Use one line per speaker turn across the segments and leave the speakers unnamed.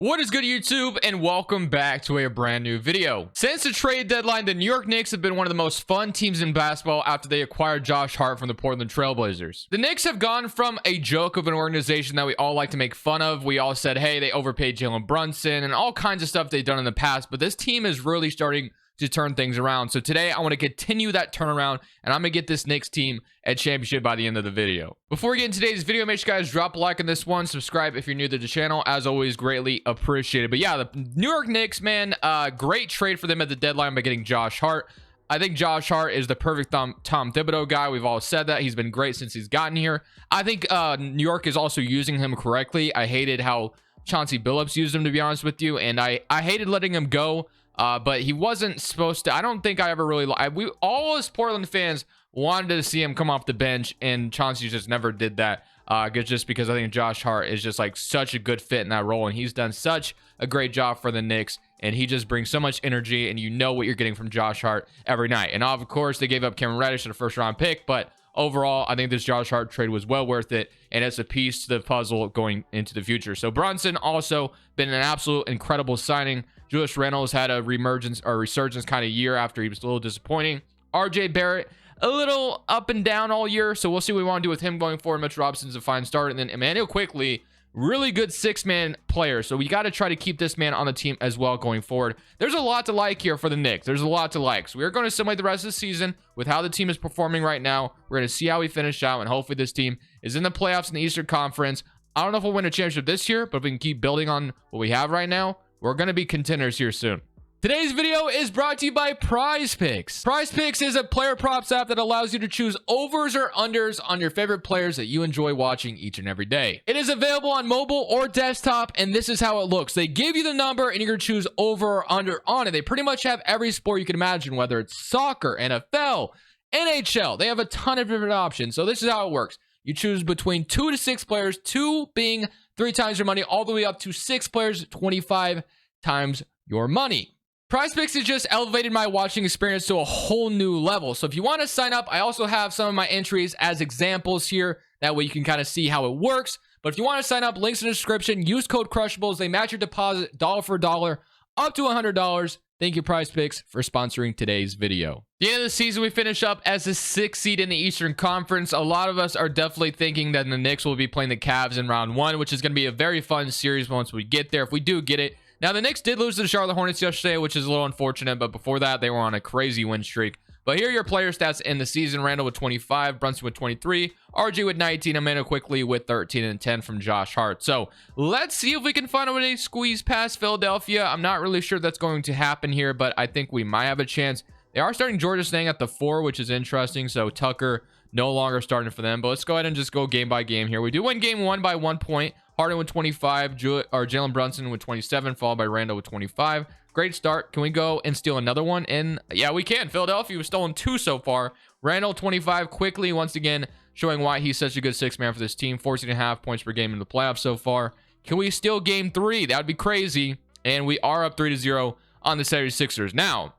What is good, YouTube, and welcome back to a brand new video. Since the trade deadline, the New York Knicks have been one of the most fun teams in basketball after they acquired Josh Hart from the Portland Trail Blazers. The Knicks have gone from a joke of an organization that we all like to make fun of. We all said, hey, they overpaid Jalen Brunson and all kinds of stuff they've done in the past, but this team is really starting to turn things around. So today I want to continue that turnaround, and I'm gonna get this Knicks team a championship by the end of the video. Before we get into today's video, make sure you guys drop a like on this one, subscribe if you're new to the channel, as always, greatly appreciated. But yeah, the New York Knicks, man, great trade for them at the deadline by getting Josh Hart. I think Josh Hart is the perfect Tom Thibodeau guy. We've all said that. He's been great since he's gotten here. I think New York is also using him correctly. I hated how Chauncey Billups used him, to be honest with you, and I hated letting him go. But he wasn't supposed to. I don't think I ever really. We all as Portland fans wanted to see him come off the bench, and Chauncey just never did that. Just because I think Josh Hart is just like such a good fit in that role, and he's done such a great job for the Knicks, and he just brings so much energy, and you know what you're getting from Josh Hart every night. And of course, they gave up Cameron Reddish at a first-round pick, but overall, I think this Josh Hart trade was well worth it, and it's a piece to the puzzle going into the future. So Brunson also been an absolute incredible signing. Julius Randle's had a resurgence kind of year after he was a little disappointing. RJ Barrett, a little up and down all year, so we'll see what we want to do with him going forward. Mitch Robinson's a fine start, and then Emmanuel Quickly, really good six-man player, so we got to try to keep this man on the team as well going forward. There's a lot to like here for the Knicks. There's a lot to like. So we're going to simulate the rest of the season with how the team is performing right now. We're going to see how we finish out, and hopefully this team is in the playoffs in the Eastern Conference. I don't know if we'll win a championship this year, but if we can keep building on what we have right now, we're going to be contenders here soon. Today's video is brought to you by Prize Picks. Prize Picks is a player props app that allows you to choose overs or unders on your favorite players that you enjoy watching each and every day. It is available on mobile or desktop, and this is how it looks. They give you the number, and you're going to choose over or under on it. They pretty much have every sport you can imagine, whether it's soccer, NFL, NHL. They have a ton of different options. So this is how it works. You choose between 2 to 6 players, 2 being 3 times your money, all the way up to 6 players, 25 times your money. Prize Picks has just elevated my watching experience to a whole new level. So if you want to sign up, I also have some of my entries as examples here. That way you can kind of see how it works. But if you want to sign up, links in the description. Use code Crushables. They match your deposit dollar for dollar up to $100. Thank you, Prize Picks, for sponsoring today's video. The end of the season, we finish up as the 6th seed in the Eastern Conference. A lot of us are definitely thinking that the Knicks will be playing the Cavs in round 1, which is going to be a very fun series once we get there, if we do get it. Now, the Knicks did lose to the Charlotte Hornets yesterday, which is a little unfortunate, but before that, they were on a crazy win streak. But here are your player stats in the season. Randle with 25, Brunson with 23, RJ with 19, Emmanuel Quickly with 13 and 10 from Josh Hart. So let's see if we can find a way to squeeze past Philadelphia. I'm not really sure that's going to happen here, but I think we might have a chance. They are starting Georgia staying at the 4, which is interesting. So Tucker no longer starting for them. But let's go ahead and just go game by game here. We do win game 1 by 1 point. Harden with 25, Jalen Brunson with 27, followed by Randle with 25. Great start. Can we go and steal another one? And yeah, we can. Philadelphia was stolen 2 so far. Randle 25, Quickly once again showing why he's such a good 6-man for this team. 14.5 points per game in the playoffs so far. Can we steal game 3? That would be crazy. And we are up 3-0 on the 76ers. Now,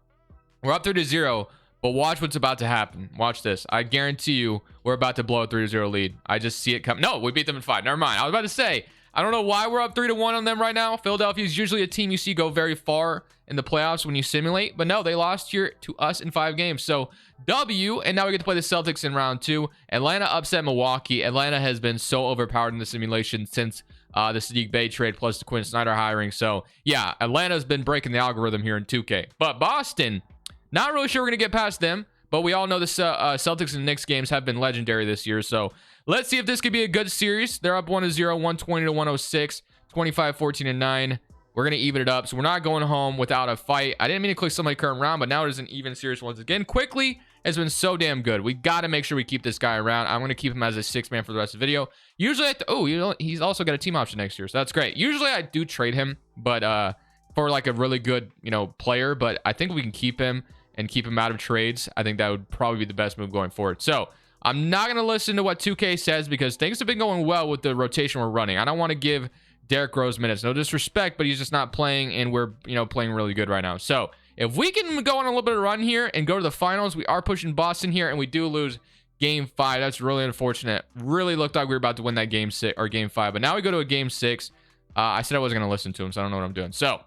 we're up 3-0. But watch what's about to happen. Watch this. I guarantee you we're about to blow a 3-0 lead. I just see it come. No, we beat them in 5. Never mind. I was about to say, I don't know why we're up 3-1 on them right now. Philadelphia is usually a team you see go very far in the playoffs when you simulate. But no, they lost here to us in 5 games. So W, and now we get to play the Celtics in round 2. Atlanta upset Milwaukee. Atlanta has been so overpowered in the simulation since the Sadiq Bey trade plus the Quinn Snyder hiring. So yeah, Atlanta's been breaking the algorithm here in 2K. But Boston, not really sure we're going to get past them, but we all know the Celtics and Knicks games have been legendary this year. So let's see if this could be a good series. They're up 1-0, 120-106, 25, 14, and 9. We're going to even it up. So we're not going home without a fight. I didn't mean to click somebody current round, but now it is an even series once again. Quickly has been so damn good. We got to make sure we keep this guy around. I'm going to keep him as a 6-man for the rest of the video. Usually, he's also got a team option next year, so that's great. Usually I do trade him, but for like a really good, player, but I think we can keep him and keep him out of trades. I think that would probably be the best move going forward. So I'm not going to listen to what 2K says because things have been going well with the rotation we're running. I don't want to give Derrick Rose minutes. No disrespect, but he's just not playing, and we're, playing really good right now. So if we can go on a little bit of a run here and go to the finals, we are pushing Boston here, and we do lose game 5. That's really unfortunate. Really looked like we were about to win that game 6 or game 5, but now we go to a game 6. I said I wasn't going to listen to him, so I don't know what I'm doing. So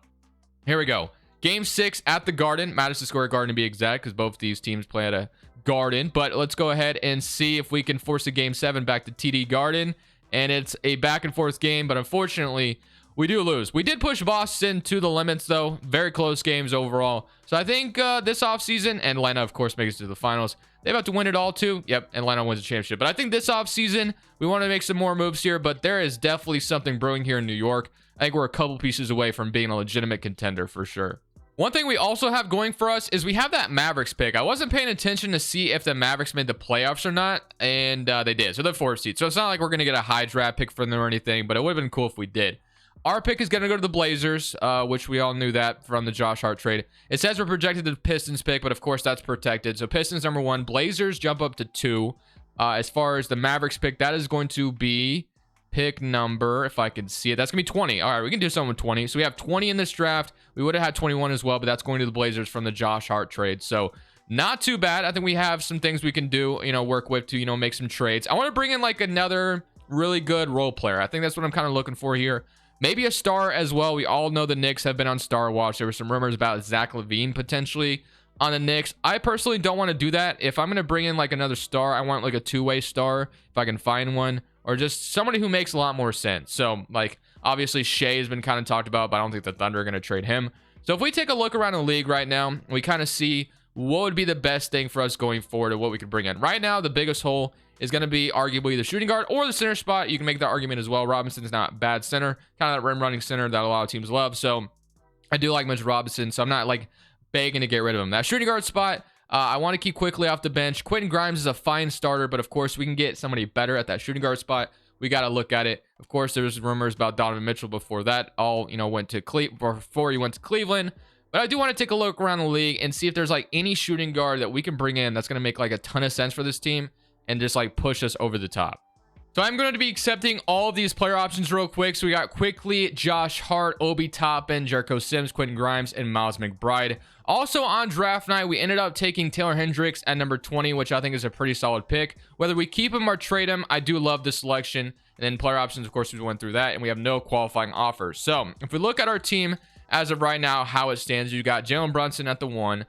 here we go. Game 6 at the Garden, Madison Square Garden to be exact, because both these teams play at a Garden. But let's go ahead and see if we can force a Game 7 back to TD Garden. And it's a back and forth game, but unfortunately, we do lose. We did push Boston to the limits, though. Very close games overall. So I think this offseason, and Atlanta, of course, makes it to the finals. They have to win it all, too. Yep, Atlanta wins the championship. But I think this offseason, we want to make some more moves here, but there is definitely something brewing here in New York. I think we're a couple pieces away from being a legitimate contender for sure. One thing we also have going for us is we have that Mavericks pick. I wasn't paying attention to see if the Mavericks made the playoffs or not, and they did. So they're 4th seed. So it's not like we're going to get a high draft pick from them or anything, but it would have been cool if we did. Our pick is going to go to the Blazers, which we all knew that from the Josh Hart trade. It says we're projected to the Pistons pick, but of course that's protected. So Pistons number 1, Blazers jump up to 2. As far as the Mavericks pick, that is going to be pick number, if I can see it, that's gonna be 20. All right, we can do something with 20. So we have 20 in this draft. We would have had 21 as well, but that's going to the Blazers from the Josh Hart trade. So not too bad. I think we have some things we can do, work with to, make some trades. I want to bring in like another really good role player. I think that's what I'm kind of looking for here. Maybe a star as well. We all know the Knicks have been on star watch. There were some rumors about Zach LaVine potentially on the Knicks. I personally don't want to do that. If I'm going to bring in like another star, I want like a two-way star if I can find one, or just somebody who makes a lot more sense. So like obviously Shea has been kind of talked about, but I don't think the Thunder are going to trade him. So if we take a look around the league right now, we kind of see what would be the best thing for us going forward and what we could bring in. Right now, the biggest hole is going to be arguably the shooting guard or the center spot. You can make that argument as well. Robinson's not bad center, kind of that rim running center that a lot of teams love. So I do like Mitch Robinson, so I'm not like begging to get rid of him. That shooting guard spot, I want to keep quickly off the bench. Quentin Grimes is a fine starter, but of course we can get somebody better at that shooting guard spot. We got to look at it. Of course, there was rumors about Donovan Mitchell before that all, went to before he went to Cleveland. But I do want to take a look around the league and see if there's like any shooting guard that we can bring in that's going to make like a ton of sense for this team and just like push us over the top. So I'm going to be accepting all of these player options real quick. So we got quickly Josh Hart, Obi Toppin, Jericho Sims, Quentin Grimes, and Miles McBride. Also on draft night, we ended up taking Taylor Hendricks at number 20, which I think is a pretty solid pick. Whether we keep him or trade him, I do love this selection. And then player options, of course, we went through that, and we have no qualifying offers. So if we look at our team as of right now, how it stands, you got Jalen Brunson at the 1.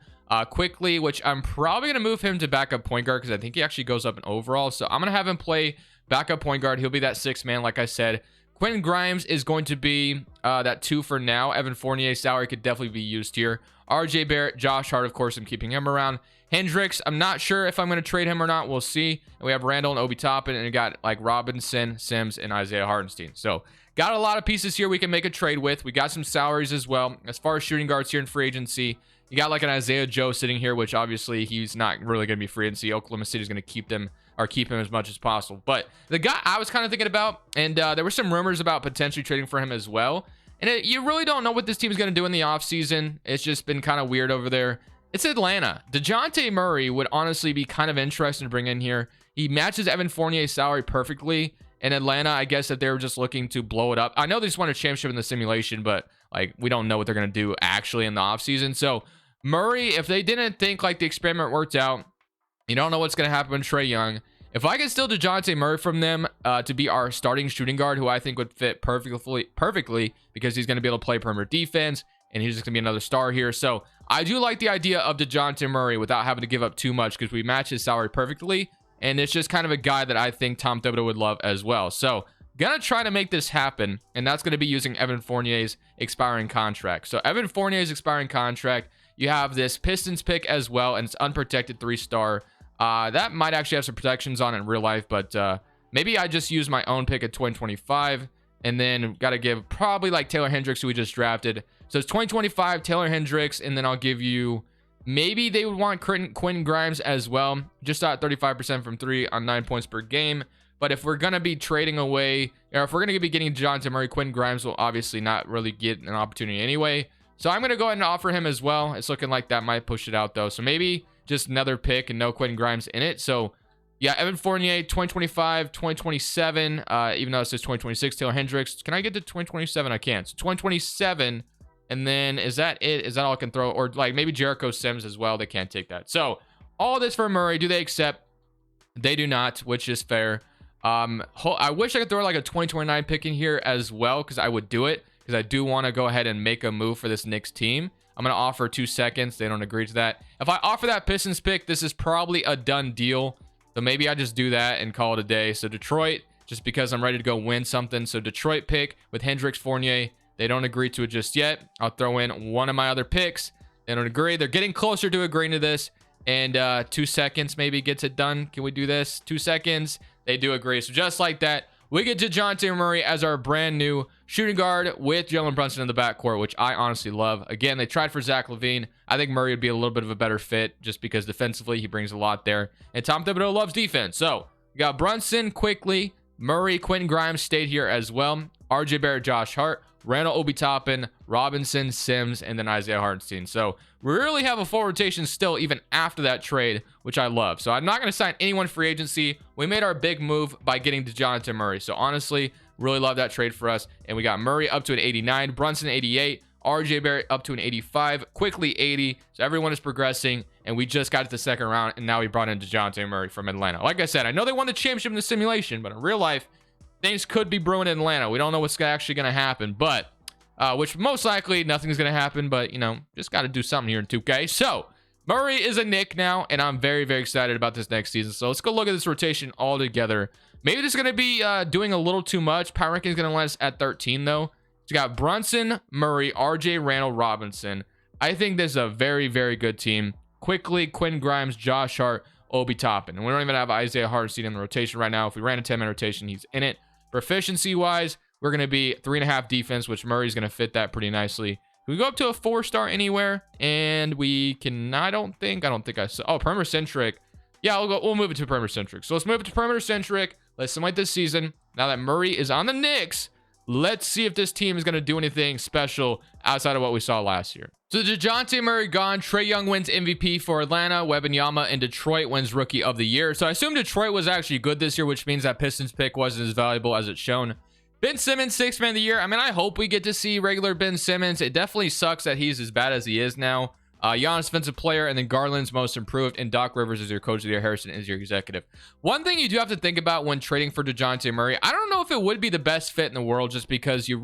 Quickly, which I'm probably going to move him to backup point guard because I think he actually goes up in overall. So I'm going to have him play backup point guard. He'll be that 6th man, like I said. Quentin Grimes is going to be that 2 for now. Evan Fournier's salary could definitely be used here. RJ Barrett, Josh Hart, of course, I'm keeping him around. Hendricks, I'm not sure if I'm going to trade him or not. We'll see. And we have Randall and Obi Toppin, and we got like Robinson, Sims, and Isaiah Hartenstein. So got a lot of pieces here we can make a trade with. We got some salaries as well. As far as shooting guards here in free agency, you got like an Isaiah Joe sitting here, which obviously he's not really going to be free agency. Oklahoma City is going to keep him as much as possible. But the guy I was kind of thinking about, and there were some rumors about potentially trading for him as well. And you really don't know what this team is going to do in the offseason. It's just been kind of weird over there. It's Atlanta. DeJounte Murray would honestly be kind of interesting to bring in here. He matches Evan Fournier's salary perfectly. In Atlanta, I guess if they were just looking to blow it up. I know they just won a championship in the simulation, but like we don't know what they're going to do actually in the offseason. So Murray, if they didn't think like the experiment worked out, you don't know what's going to happen with Trae Young. If I can steal DeJounte Murray from them to be our starting shooting guard, who I think would fit perfectly because he's going to be able to play perimeter defense, and he's just going to be another star here. So I do like the idea of DeJounte Murray without having to give up too much because we match his salary perfectly. And it's just kind of a guy that I think Tom Thibodeau would love as well. So gonna try to make this happen, and that's going to be using Evan Fournier's expiring contract. So Evan Fournier's expiring contract, you have this Pistons pick as well, and it's unprotected 3-star. That might actually have some protections on it in real life, but maybe I just use my own pick at 2025, and then got to give probably like Taylor Hendricks, who we just drafted. So it's 2025, Taylor Hendricks, and then I'll give you, maybe they would want Quentin Grimes as well. Just at 35% from 3 on 9 points per game. But if we're going to be trading away, or if we're going to be getting DeJounte Murray, Quentin Grimes will obviously not really get an opportunity anyway. So I'm going to go ahead and offer him as well. It's looking like that might push it out though. So maybe just another pick and no Quentin Grimes in it. So yeah, Evan Fournier, 2025, 2027, even though it says 2026, Taylor Hendricks. Can I get to 2027? I can. So 2027, and then is that it? Is that all I can throw? Or like maybe Jericho Sims as well. They can't take that. So all this for Murray. Do they accept? They do not, which is fair. I wish I could throw like a 2029 pick in here as well, because I would do it, because I do want to go ahead and make a move for this Knicks team. I'm going to offer 2 seconds. They don't agree to that. If I offer that Pistons pick, this is probably a done deal. So maybe I just do that and call it a day. So Detroit, just because I'm ready to go win something. So Detroit pick with Hendricks, Fournier. They don't agree to it just yet. I'll throw in one of my other picks. They don't agree. They're getting closer to agreeing to this. And 2 seconds maybe gets it done. Can we do this? 2 seconds. They do agree. So just like that, we get DeJounte Murray as our brand new shooting guard with Jalen Brunson in the backcourt, which I honestly love. Again, they tried for Zach LaVine. I think Murray would be a little bit of a better fit just because defensively he brings a lot there. And Tom Thibodeau loves defense. So we got Brunson quickly. Murray, Quentin Grimes stayed here as well. RJ Barrett, Josh Hart, Randall Obi-Toppin, Robinson, Sims, and then Isaiah Hartenstein. So we really have a full rotation still even after that trade, which I love. So I'm not going to sign anyone free agency. We made our big move by getting DeJounte Murray. So honestly, really love that trade for us. And we got Murray up to an 89, Brunson 88, RJ Barrett up to an 85, quickly 80. So everyone is progressing, and we just got to the second round, and now we brought in DeJounte Murray from Atlanta. Like I said, I know they won the championship in the simulation, but in real life, things could be brewing in Atlanta. We don't know what's actually going to happen, but which most likely nothing's going to happen, but you know, just got to do something here in 2K. So Murray is a Knick now, and I'm very, very excited about this next season. So let's go look at this rotation all together. Maybe this is going to be doing a little too much. Power ranking is going to let us at 13 though. So you got Brunson, Murray, RJ, Randall, Robinson. I think this is a very, very good team. Quickly, Quinn Grimes, Josh Hart, Obi-Toppin. And we don't even have Isaiah Hartenstein in the rotation right now. If we ran a 10-man rotation, he's in it. Proficiency-wise, we're going to be 3.5 defense, which Murray's going to fit that pretty nicely. We go up to a 4-star anywhere, and we can, I don't think I saw, oh, perimeter centric. Yeah, we'll move it to perimeter centric. So let's move it to perimeter centric. Let's simulate this season. Now that Murray is on the Knicks, let's see if this team is going to do anything special outside of what we saw last year. So DeJounte Murray gone. Trae Young wins MVP for Atlanta. Wembanyama in Detroit wins Rookie of the Year. So I assume Detroit was actually good this year, which means that Pistons pick wasn't as valuable as it's shown. Ben Simmons, 6th man of the year. I mean, I hope we get to see regular Ben Simmons. It definitely sucks that he's as bad as he is now. Giannis, defensive player, and then Garland's most improved, and Doc Rivers is your coach of the year. Harrison is your executive. One thing you do have to think about when trading for DeJounte Murray, I don't know if it would be the best fit in the world, just because you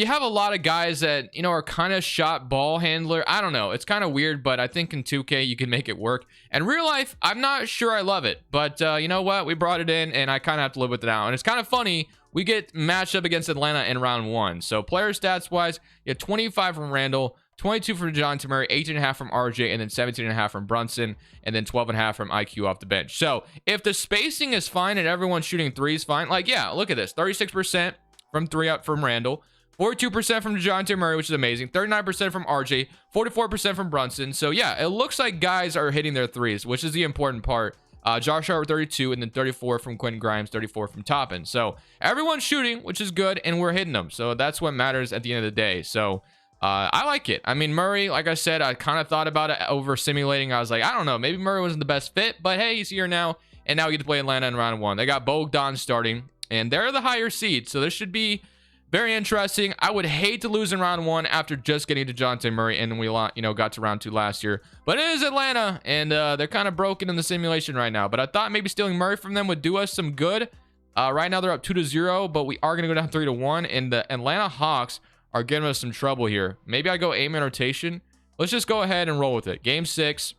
have a lot of guys that, you know, are kind of shot ball handler. I don't know. It's kind of weird, but I think in 2K you can make it work. And real life, I'm not sure I love it, but you know what? We brought it in, and I kind of have to live with it now. And it's kind of funny. We get matched up against Atlanta in round 1. So player stats wise, you have 25 from Randall, 22 from DeJounte Murray, 18.5 from RJ, and then 17.5 from Brunson, and then 12.5 from IQ off the bench. So if the spacing is fine and everyone's shooting threes fine, like, yeah, look at this. 36% from 3 up from Randall, 42% from DeJounte Murray, which is amazing, 39% from RJ, 44% from Brunson. So yeah, it looks like guys are hitting their threes, which is the important part. Josh Hart 32, and then 34 from Quentin Grimes, 34 from Toppin. So everyone's shooting, which is good, and we're hitting them. So that's what matters at the end of the day. So I like it. I mean, Murray, like I said, I kind of thought about it over simulating. I was like, I don't know, maybe Murray wasn't the best fit, but hey, he's here now, and now we get to play Atlanta in round 1. They got Bogdan starting, and they're the higher seed, so this should be very interesting. I would hate to lose in round 1 after just getting DeJounte Murray, and we, you know, got to round 2 last year. But it is Atlanta, and they're kind of broken in the simulation right now. But I thought maybe stealing Murray from them would do us some good. Right now they're up 2-0, but we are going to go down 3-1, and the Atlanta Hawks are giving us some trouble here. Maybe I go 8-man rotation. Let's just go ahead and roll with it. Game 6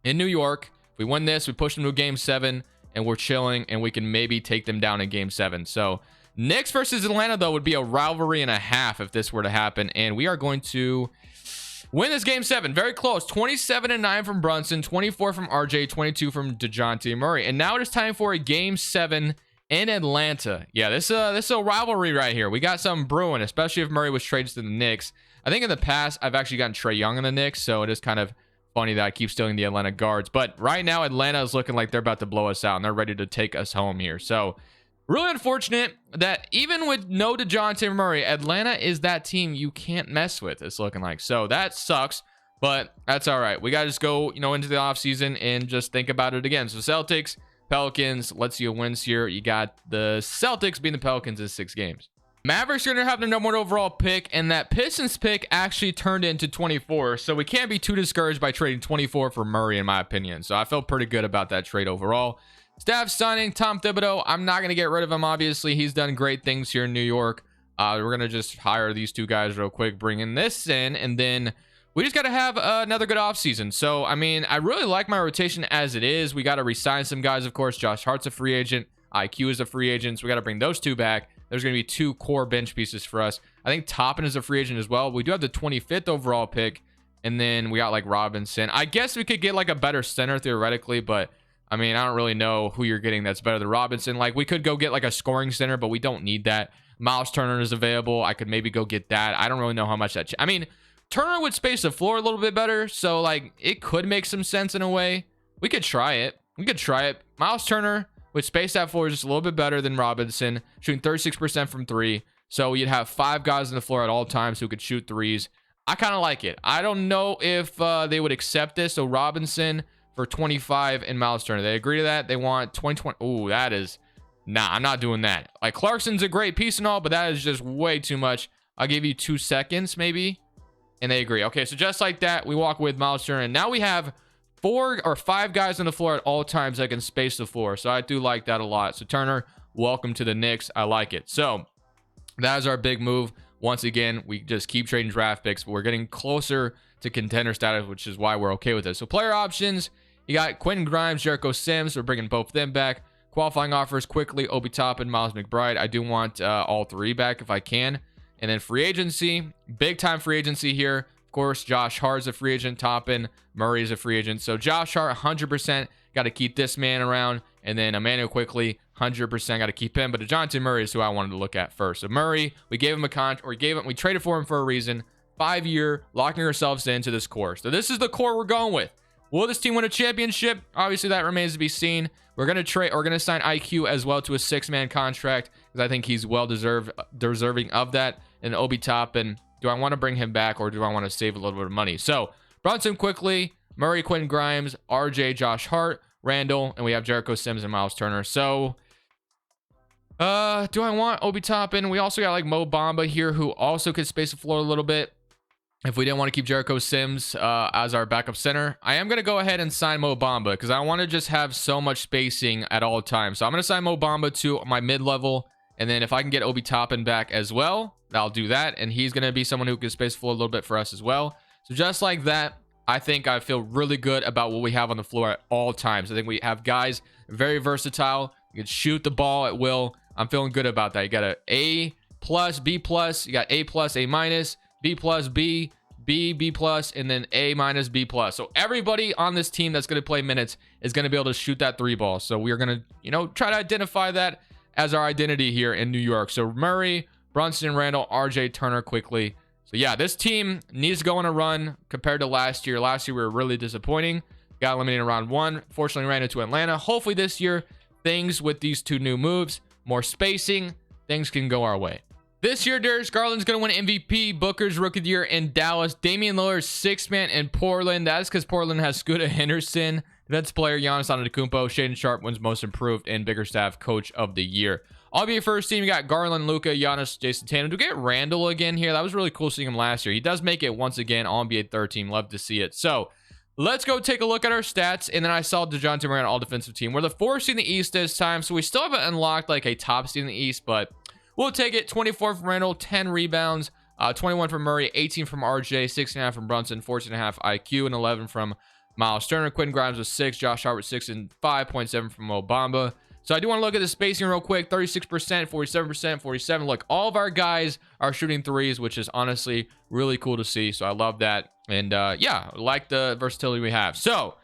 in New York. If we win this, we push them to a game 7, and we're chilling, and we can maybe take them down in game 7. So Knicks versus Atlanta, though, would be a rivalry and a half if this were to happen. And we are going to win this game 7. Very close. 27-9 from Brunson, 24 from RJ, 22 from DeJounte Murray. And now it is time for a game 7 in Atlanta. Yeah, this is a rivalry right here. We got something brewing, especially if Murray was traded to the Knicks. I think in the past, I've actually gotten Trae Young in the Knicks, so it is kind of funny that I keep stealing the Atlanta guards. But right now, Atlanta is looking like they're about to blow us out, and they're ready to take us home here. So really unfortunate that even with no DeJounte Murray, Atlanta is that team you can't mess with, it's looking like. So that sucks, but that's all right. We got to just go, you know, into the offseason and just think about it again. So Celtics, Pelicans, let's see who wins here. You got the Celtics beating the Pelicans in 6 games. Mavericks are going to have the number 1 overall pick, and that Pistons pick actually turned into 24, so we can't be too discouraged by trading 24 for Murray, in my opinion. So I felt pretty good about that trade overall. Staff signing Tom Thibodeau. I'm not going to get rid of him. Obviously, he's done great things here in New York. We're going to just hire these two guys real quick, bring in this in, and then we just got to have another good offseason. So, I mean, I really like my rotation as it is. We got to re-sign some guys, of course. Josh Hart's a free agent. IQ is a free agent. So we got to bring those two back. There's going to be two core bench pieces for us. I think Toppin is a free agent as well. We do have the 25th overall pick. And then we got like Robinson. I guess we could get like a better center theoretically, but I mean, I don't really know who you're getting that's better than Robinson. Like we could go get like a scoring center, but we don't need that. Miles Turner is available. I could maybe go get that. I don't really know how much that. I mean, Turner would space the floor a little bit better. So like it could make some sense in a way. We could try it. Miles Turner would space that floor just a little bit better than Robinson, shooting 36% from three. So you'd have 5 guys on the floor at all times who could shoot threes. I kind of like it. I don't know if they would accept this. So Robinson for 25 and Miles Turner. They agree to that. They want 2020. Ooh, that is... Nah, I'm not doing that. Like, Clarkson's a great piece and all, but that is just way too much. I'll give you 2 seconds, maybe. And they agree. Okay, so just like that, we walk with Miles Turner. And now we have 4 or 5 guys on the floor at all times that can space the floor. So I do like that a lot. So Turner, welcome to the Knicks. I like it. So that is our big move. Once again, we just keep trading draft picks, but we're getting closer to contender status, which is why we're okay with it. So player options, you got Quentin Grimes, Jericho Sims. We're bringing both of them back. Qualifying offers quickly, Obi Toppin, Miles McBride. I do want all 3 back if I can. And then free agency, big time free agency here. Of course, Josh Hart's a free agent. Toppin, Murray is a free agent. So Josh Hart, 100%. Got to keep this man around. And then Emmanuel quickly, 100% got to keep him. But DeJounte Murray is who I wanted to look at first. So Murray, we gave him a contract, or we traded for him for a reason. 5-year, locking ourselves into this core. So this is the core we're going with. Will this team win a championship? Obviously, that remains to be seen. We're gonna sign IQ as well to a 6-man contract because I think he's deserving of that. And Obi Toppin, do I want to bring him back or do I want to save a little bit of money? So Brunson quickly, Murray, Quentin Grimes, RJ, Josh Hart, Randall, and we have Jericho Sims and Miles Turner. So do I want Obi Toppin? We also got like Mo Bamba here who also could space the floor a little bit if we didn't want to keep Jericho Sims as our backup center. I am going to go ahead and sign Mo Bamba because I want to just have so much spacing at all times. So I'm going to sign Mo Bamba to my mid-level, and then if I can get Obi Toppin back as well, I'll do that. And he's going to be someone who can space the floor a little bit for us as well. So just like that, I think I feel really good about what we have on the floor at all times. I think we have guys very versatile. You can shoot the ball at will. I'm feeling good about that. You got a A+, B+, you got A+, A-, B+, B, B, B+, and then A-, B+. So everybody on this team that's going to play minutes is going to be able to shoot that 3 ball. So we're going to, try to identify that as our identity here in New York. So Murray, Brunson, Randall, RJ, Turner quickly. So yeah, this team needs to go on a run compared to last year. Last year, we were really disappointing. Got eliminated in round 1. Fortunately, ran into Atlanta. Hopefully this year, things with these 2 new moves, more spacing, things can go our way. This year, Darius Garland's going to win MVP, Booker's Rookie of the Year in Dallas, Damian Lillard's 6-man in Portland. That is because Portland has Scooter Henderson, defensive player Giannis Antetokounmpo, Shaedon Sharpe wins Most Improved, and Biggerstaff Coach of the Year. All-NBA first team, you got Garland, Luka, Giannis, Jason Tatum. Do we get Randall again here? That was really cool seeing him last year. He does make it once again, All-NBA third team. Love to see it. So let's go take a look at our stats. And then I saw DeJounte Murray on all defensive team. We're the 4th seed in the East this time, so we still haven't unlocked like a top seed in the East, but we'll take it. 24 from Randall, 10 rebounds, 21 from Murray, 18 from RJ, 16.5 from Brunson, 14.5 IQ, and 11 from Miles Turner. Quentin Grimes with 6, Josh Hart with 6, and 5.7 from Mo Bamba. So I do want to look at the spacing real quick. 36%, 47%, 47. Look, all of our guys are shooting threes, which is honestly really cool to see. So I love that. And yeah, I like the versatility we have. So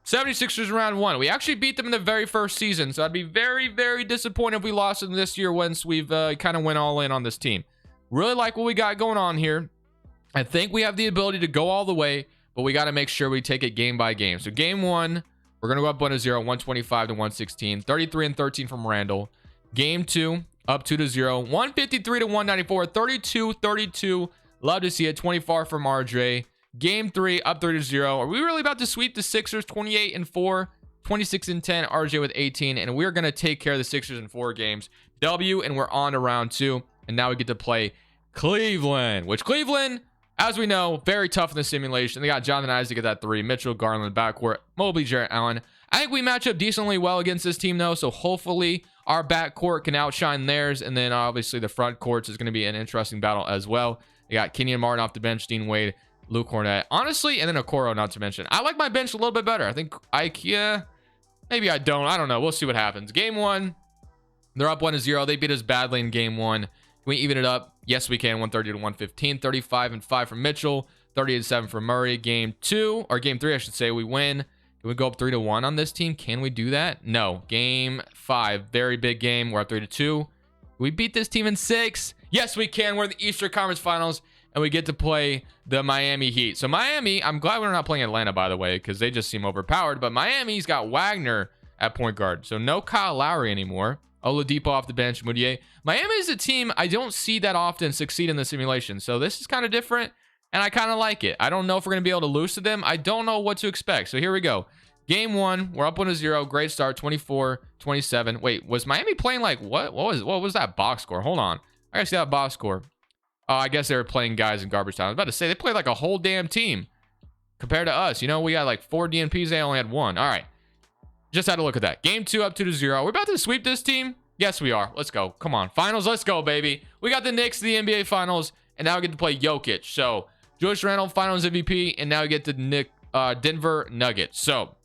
76ers round 1. We actually beat them in the very first season. So I'd be very, very disappointed if we lost them this year once we've kind of went all in on this team. Really like what we got going on here. I think we have the ability to go all the way, but we got to make sure we take it game by game. So game 1, we're going to go up 1-0, 125 to 116, 33 and 13 from Randall. Game 2, up 2-0, 153 to 194, 32-32. Love to see it. 24 from RJ. Game 3, up 3-0. Are we really about to sweep the Sixers? 28 and 4, 26 and 10. RJ with 18, and we're going to take care of the Sixers in 4 games. W, and we're on to round 2, and now we get to play Cleveland, which Cleveland, as we know, very tough in the simulation. They got Jonathan Isaac at that 3, Mitchell, Garland backcourt, Mobley, Jarrett Allen. I think we match up decently well against this team, though. So hopefully our backcourt can outshine theirs. And then obviously the front courts is going to be an interesting battle as well. You got Kenyon Martin off the bench, Dean Wade, Luke Cornett, honestly, and then Okoro, not to mention. I like my bench a little bit better. I think IKEA, maybe I don't. I don't know. We'll see what happens. Game 1, they're up 1-0. They beat us badly in game 1. Can we even it up? Yes, we can. 130 to 115. 35-5 from Mitchell. 38-7 for Murray. Game 2, or game 3, I should say, we win. Can we go up 3-1 on this team? Can we do that? No. Game 5, very big game. We're up 3-2. We beat this team in 6. Yes, we can. We're in the Eastern Conference Finals, and we get to play the Miami Heat. So Miami, I'm glad we're not playing Atlanta, by the way, because they just seem overpowered. But Miami's got Wagner at point guard. So no Kyle Lowry anymore. Oladipo off the bench, Moutier. Miami is a team I don't see that often succeed in the simulation. So this is kind of different, and I kind of like it. I don't know if we're going to be able to lose to them. I don't know what to expect. So here we go. Game 1, we're up 1-0. Great start, 24-27. Wait, was Miami playing like what? What was that box score? Hold on. I gotta see that box score. Oh, I guess they were playing guys in garbage time. I was about to say, they played like a whole damn team compared to us. You know, we got like 4 DNPs. They only had 1. All right. Just had to look at that. Game 2 up 2-0. We're about to sweep this team. Yes, we are. Let's go. Come on. Finals. Let's go, baby. We got the Knicks to the NBA Finals, and now we get to play Jokic. So, Julius Randle, Finals MVP, and now we get the Denver Nuggets. So,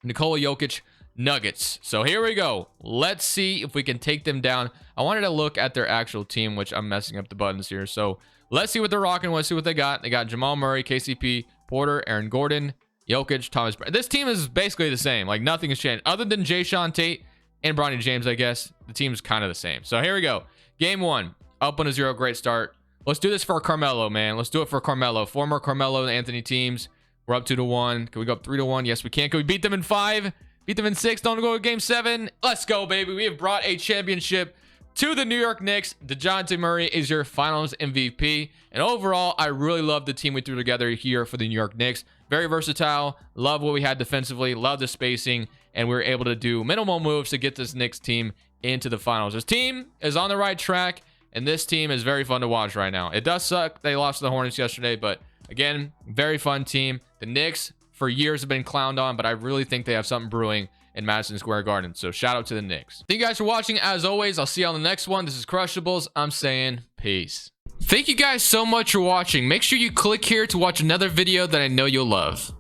Nikola Jokic, Nuggets. So here we go. Let's see if we can take them down. I wanted to look at their actual team, which I'm messing up the buttons here. So let's see what they're rocking. Let's see what they got. They got Jamal Murray, KCP, Porter, Aaron Gordon, Jokic, Thomas Brown. This team is basically the same. Like nothing has changed other than Jayshawn Tate and Bronny James, I guess. The team's kind of the same. So here we go. Game 1, up 1-0. Great start. Let's do this for Carmelo, man. Let's do it for Carmelo. Former Carmelo and Anthony teams. We're up 2-1. Can we go up 3-1? Yes, we can. Can we beat them in 5? Beat them in 6. Don't go to game 7. Let's go, baby. We have brought a championship to the New York Knicks. DeJounte Murray is your Finals MVP. And overall, I really love the team we threw together here for the New York Knicks. Very versatile. Love what we had defensively. Love the spacing. And we were able to do minimal moves to get this Knicks team into the Finals. This team is on the right track. And this team is very fun to watch right now. It does suck. They lost to the Hornets yesterday. But again, very fun team. The Knicks for years have been clowned on, but I really think they have something brewing in Madison Square Garden. So shout out to the Knicks. Thank you guys for watching. As always, I'll see you on the next one. This is Crushables. I'm saying peace. Thank you guys so much for watching. Make sure you click here to watch another video that I know you'll love.